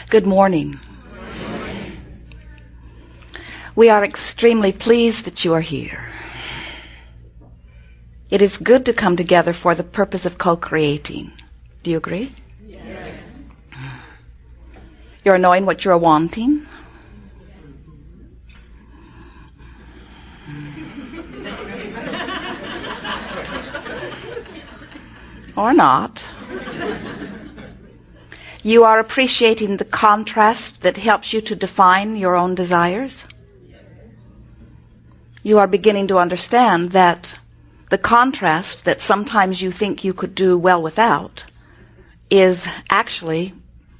Good morning. We are extremely pleased that you are here. It is good to come together for the purpose of co-creating. Do you agree? Yes. You're knowing what you're wanting. Or not. You are appreciating the contrast that helps you to define your own desires. You are beginning to understand that the contrast that sometimes you think you could do well without is actually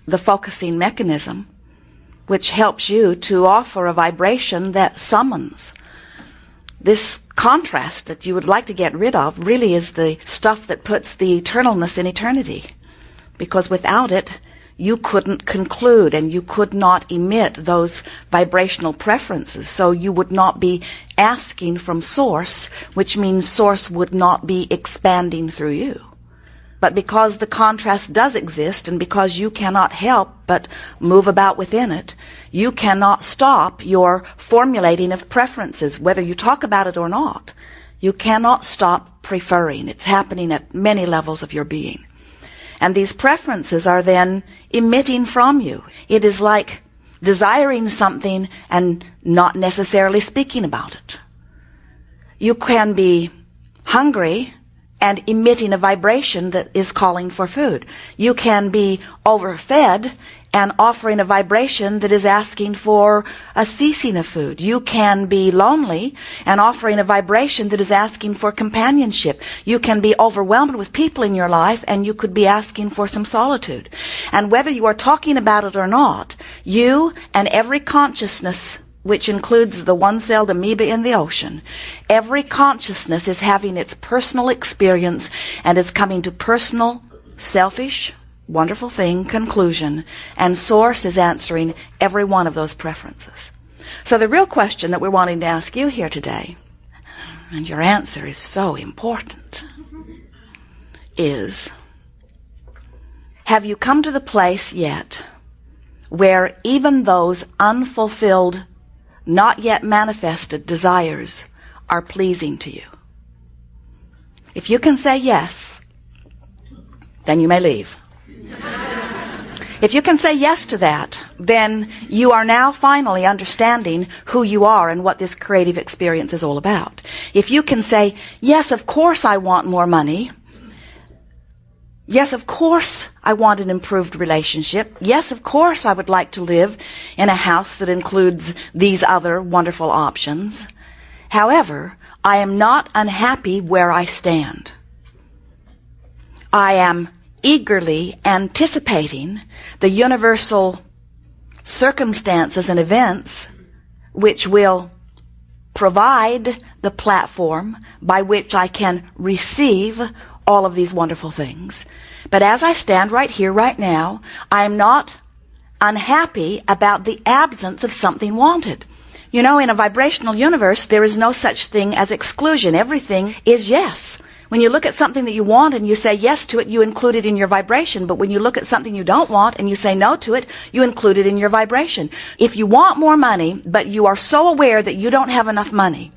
the focusing mechanism which helps you to offer a vibration that summons. This contrast that you would like to get rid of really is the stuff that puts the eternalness in eternity. Because without it, you couldn't conclude and you could not emit those vibrational preferences. So you would not be asking from Source, which means Source would not be expanding through you. But because the contrast does exist and because you cannot help but move about within it, you cannot stop your formulating of preferences, whether you talk about it or not. You cannot stop preferring. It's happening at many levels of your being. And these preferences are then emitting from you. It is like desiring something and not necessarily speaking about it. You can be hungry and emitting a vibration that is calling for food. You can be overfed and offering a vibration that is asking for a ceasing of food. You can be lonely and offering a vibration that is asking for companionship. You can be overwhelmed with people in your life and you could be asking for some solitude. And whether you are talking about it or not, you and every consciousness, which includes the one-celled amoeba in the ocean, every consciousness is having its personal experience and is coming to personal, selfish, wonderful thing, conclusion, and Source is answering every one of those preferences. So the real question that we're wanting to ask you here today, and your answer is so important, is, have you come to the place yet where even those unfulfilled, not yet manifested desires are pleasing to you? If you can say yes, then you may leave. If you can say yes to that, then you are now finally understanding who you are and what this creative experience is all about. If you can say, yes, of course I want more money. Yes, of course I want an improved relationship. Yes, of course I would like to live in a house that includes these other wonderful options. However, I am not unhappy where I stand. I am eagerly anticipating the universal circumstances and events which will provide the platform by which I can receive all of these wonderful things. But as I stand right here, right now, I am not unhappy about the absence of something wanted. You know, in a vibrational universe, there is no such thing as exclusion. Everything is yes. When you look at something that you want and you say yes to it, you include it in your vibration. But when you look at something you don't want and you say no to it, you include it in your vibration. If you want more money, but you are so aware that you don't have enough money,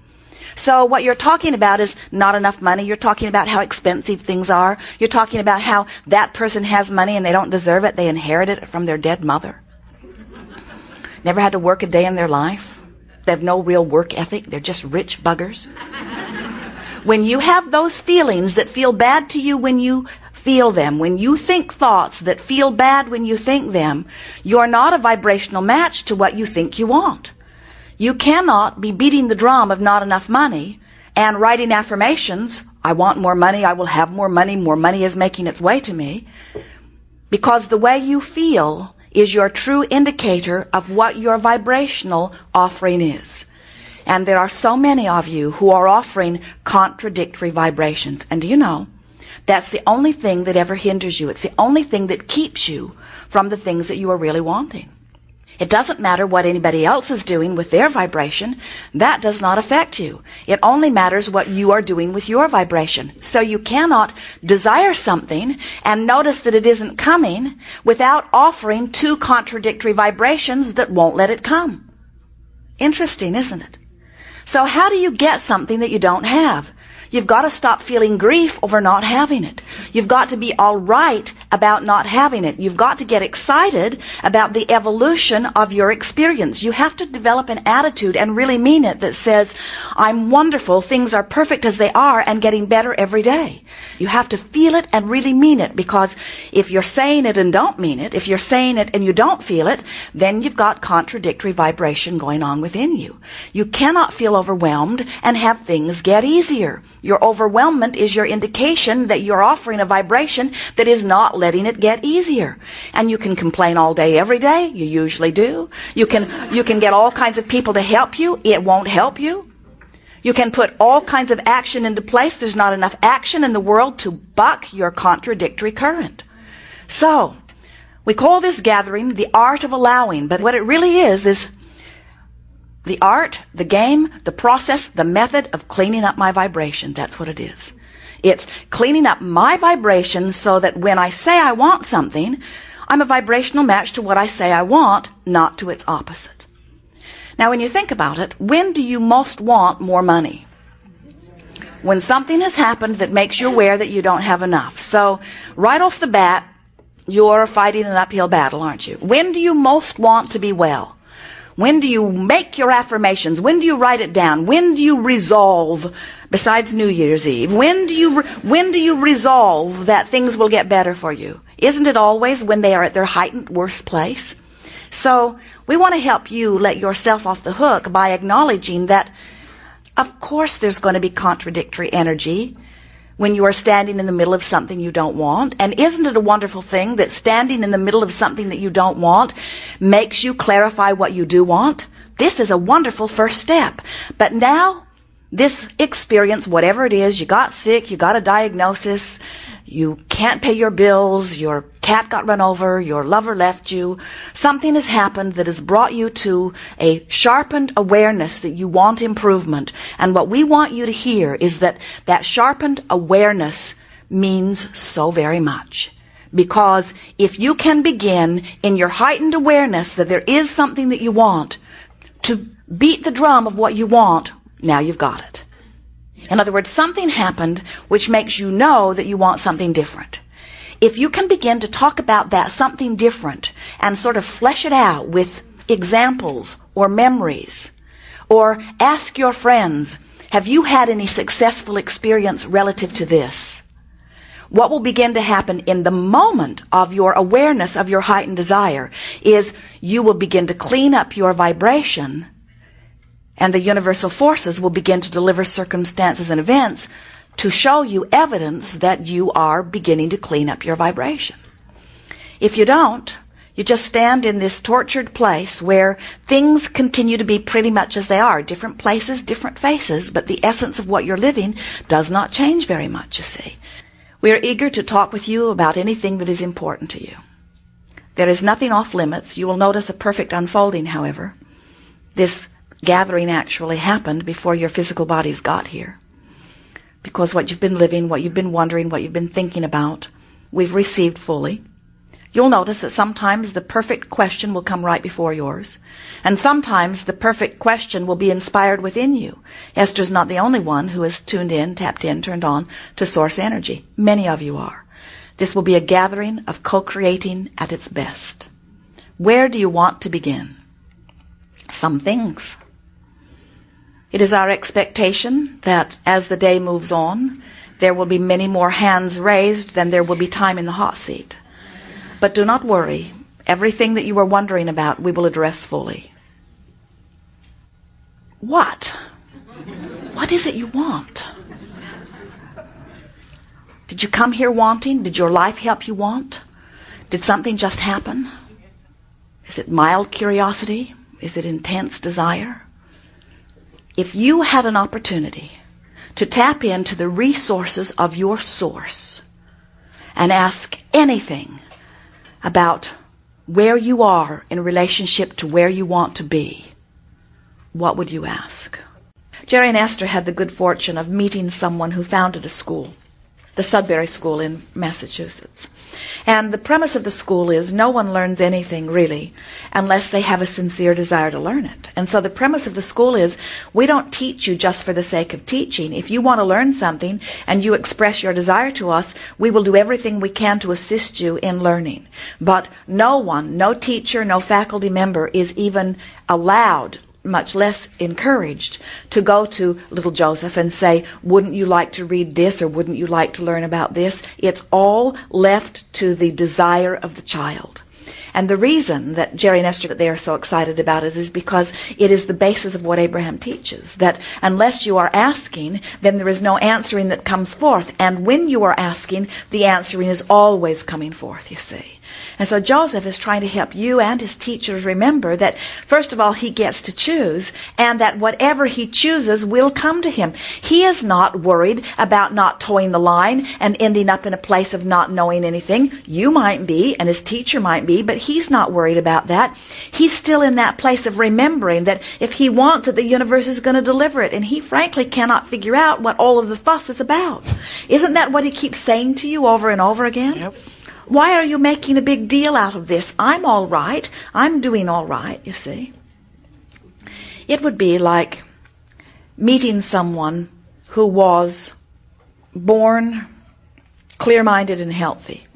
so what you're talking about is not enough money. You're talking about how expensive things are. You're talking about how that person has money and they don't deserve it. They inherited it from their dead mother. Never had to work a day in their life. They have no real work ethic. They're just rich buggers. When you have those feelings that feel bad to you when you feel them, when you think thoughts that feel bad when you think them, you're not a vibrational match to what you think you want. You cannot be beating the drum of not enough money and writing affirmations, I want more money, I will have more money is making its way to me, because the way you feel is your true indicator of what your vibrational offering is. And there are so many of you who are offering contradictory vibrations. And do you know, that's the only thing that ever hinders you. It's the only thing that keeps you from the things that you are really wanting. It doesn't matter what anybody else is doing with their vibration. That does not affect you. It only matters what you are doing with your vibration. So you cannot desire something and notice that it isn't coming without offering two contradictory vibrations that won't let it come. Interesting, isn't it? So how do you get something that you don't have? You've got to stop feeling grief over not having it. You've got to be all right about not having it. You've got to get excited about the evolution of your experience. You have to develop an attitude and really mean it that says, I'm wonderful, things are perfect as they are and getting better every day. You have to feel it and really mean it, because if you're saying it and don't mean it, if you're saying it and you don't feel it, then you've got contradictory vibration going on within you. You cannot feel overwhelmed and have things get easier. Your overwhelmment is your indication that you're offering a vibration that is not letting it get easier. And you can complain all day, every day. You usually do. You can get all kinds of people to help you. It won't help you. You can put all kinds of action into place. There's not enough action in the world to buck your contradictory current. So, we call this gathering the art of allowing. But what it really is the art, the game, the process, the method of cleaning up my vibration. That's what it is. It's cleaning up my vibration so that when I say I want something, I'm a vibrational match to what I say I want, not to its opposite. Now, when you think about it, when do you most want more money? When something has happened that makes you aware that you don't have enough. So, right off the bat, you're fighting an uphill battle, aren't you? When do you most want to be well? When do you make your affirmations? When do you write it down? When do you resolve, besides New Year's Eve, when do you resolve that things will get better for you? Isn't it always when they are at their heightened worst place? So we want to help you let yourself off the hook by acknowledging that, of course, there's going to be contradictory energy when you are standing in the middle of something you don't want. And isn't it a wonderful thing that standing in the middle of something that you don't want makes you clarify what you do want? This is a wonderful first step. But now, this experience, whatever it is, you got sick, you got a diagnosis, you can't pay your bills, your cat got run over, your lover left you, something has happened that has brought you to a sharpened awareness that you want improvement. And what we want you to hear is that that sharpened awareness means so very much. Because if you can begin in your heightened awareness that there is something that you want, to beat the drum of what you want, now you've got it. In other words, something happened which makes you know that you want something different. If you can begin to talk about that something different and sort of flesh it out with examples or memories, or ask your friends, have you had any successful experience relative to this? What will begin to happen in the moment of your awareness of your heightened desire is you will begin to clean up your vibration, and the universal forces will begin to deliver circumstances and events to show you evidence that you are beginning to clean up your vibration. If you don't, you just stand in this tortured place where things continue to be pretty much as they are. Different places, different faces, but the essence of what you're living does not change very much, you see. We are eager to talk with you about anything that is important to you. There is nothing off limits. You will notice a perfect unfolding, however. This gathering actually happened before your physical bodies got here. Because what you've been living, what you've been wondering, what you've been thinking about, we've received fully. You'll notice that sometimes the perfect question will come right before yours. And sometimes the perfect question will be inspired within you. Esther's not the only one who is tuned in, tapped in, turned on to source energy. Many of you are. This will be a gathering of co-creating at its best. Where do you want to begin? Some things. It is our expectation that as the day moves on, there will be many more hands raised than there will be time in the hot seat. But do not worry. Everything that you are wondering about, we will address fully. What? What is it you want? Did you come here wanting? Did your life help you want? Did something just happen? Is it mild curiosity? Is it intense desire? If you had an opportunity to tap into the resources of your source and ask anything about where you are in relationship to where you want to be, what would you ask? Jerry and Esther had the good fortune of meeting someone who founded a school, the Sudbury School in Massachusetts. And the premise of the school is no one learns anything really unless they have a sincere desire to learn it. And so the premise of the school is we don't teach you just for the sake of teaching. If you want to learn something and you express your desire to us, we will do everything we can to assist you in learning. But no one, no teacher, no faculty member is even allowed, much less encouraged, to go to little Joseph and say, wouldn't you like to read this, or wouldn't you like to learn about this? It's all left to the desire of the child. And the reason that Jerry and Esther, that they are so excited about it, is because it is the basis of what Abraham teaches, that unless you are asking, then there is no answering that comes forth. And when you are asking, the answering is always coming forth, you see. And so Joseph is trying to help you and his teachers remember that, first of all, he gets to choose, and that whatever he chooses will come to him. He is not worried about not towing the line and ending up in a place of not knowing anything. You might be, and his teacher might be, but he's not worried about that. He's still in that place of remembering that if he wants it, the universe is going to deliver it, and he frankly cannot figure out what all of the fuss is about. Isn't that what he keeps saying to you over and over again? Yep. Why are you making a big deal out of this? I'm all right. I'm doing all right, you see. It would be like meeting someone who was born clear-minded and healthy.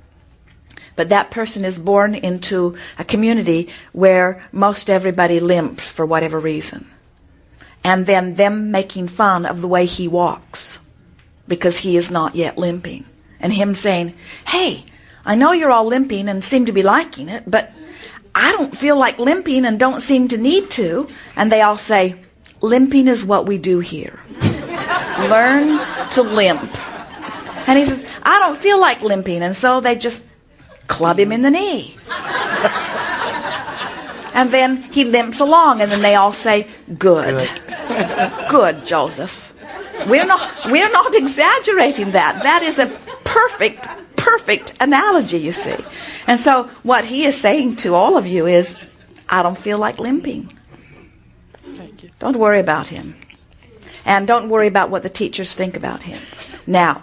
But that person is born into a community where most everybody limps for whatever reason. And then them making fun of the way he walks because he is not yet limping. And him saying, hey, I know you're all limping and seem to be liking it, but I don't feel like limping and don't seem to need to. And they all say, limping is what we do here. Learn to limp. And he says, I don't feel like limping. And so they just club him in the knee. And then he limps along, and then they all say, good. Good, Joseph. We're not exaggerating that. That is a perfect analogy, you see. And so what he is saying to all of you is, I don't feel like limping. Thank you. Don't worry about him. And don't worry about what the teachers think about him. Now,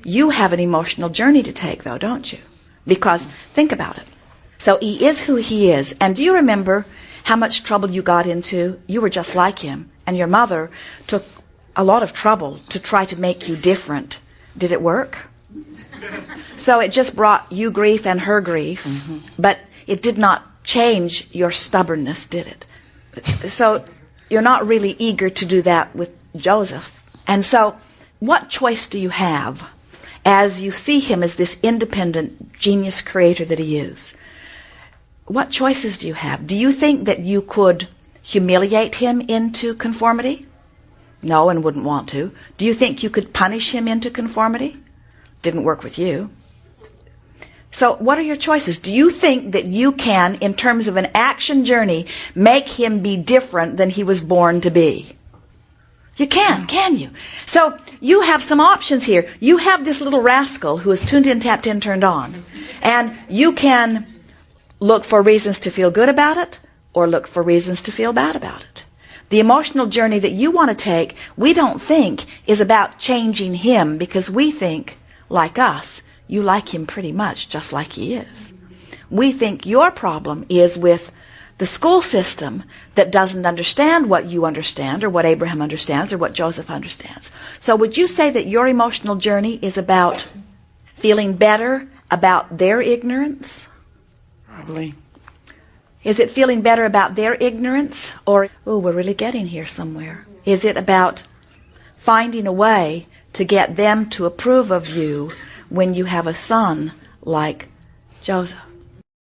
you have an emotional journey to take, though, don't you? Because think about it. So he is who he is. And do you remember how much trouble you got into? You were just like him. And your mother took a lot of trouble to try to make you different. Did it work? So it just brought you grief and her grief, but it did not change your stubbornness, did it? So you're not really eager to do that with Joseph. And so what choice do you have as you see him as this independent genius creator that he is? What choices do you have? Do you think that you could humiliate him into conformity? No, and wouldn't want to. Do you think you could punish him into conformity? Didn't work with you. So what are your choices? Do you think that you can, in terms of an action journey, make him be different than he was born to be? You can you? So you have some options here. You have this little rascal who is tuned in, tapped in, turned on. And you can look for reasons to feel good about it or look for reasons to feel bad about it. The emotional journey that you want to take, we don't think is about changing him, because we think, like us, you like him pretty much just like he is. We think your problem is with the school system that doesn't understand what you understand or what Abraham understands or what Joseph understands. So would you say that your emotional journey is about feeling better about their ignorance? Probably. Is it feeling better about their ignorance? Or, oh, we're really getting here somewhere. Is it about finding a way to get them to approve of you when you have a son like Joseph?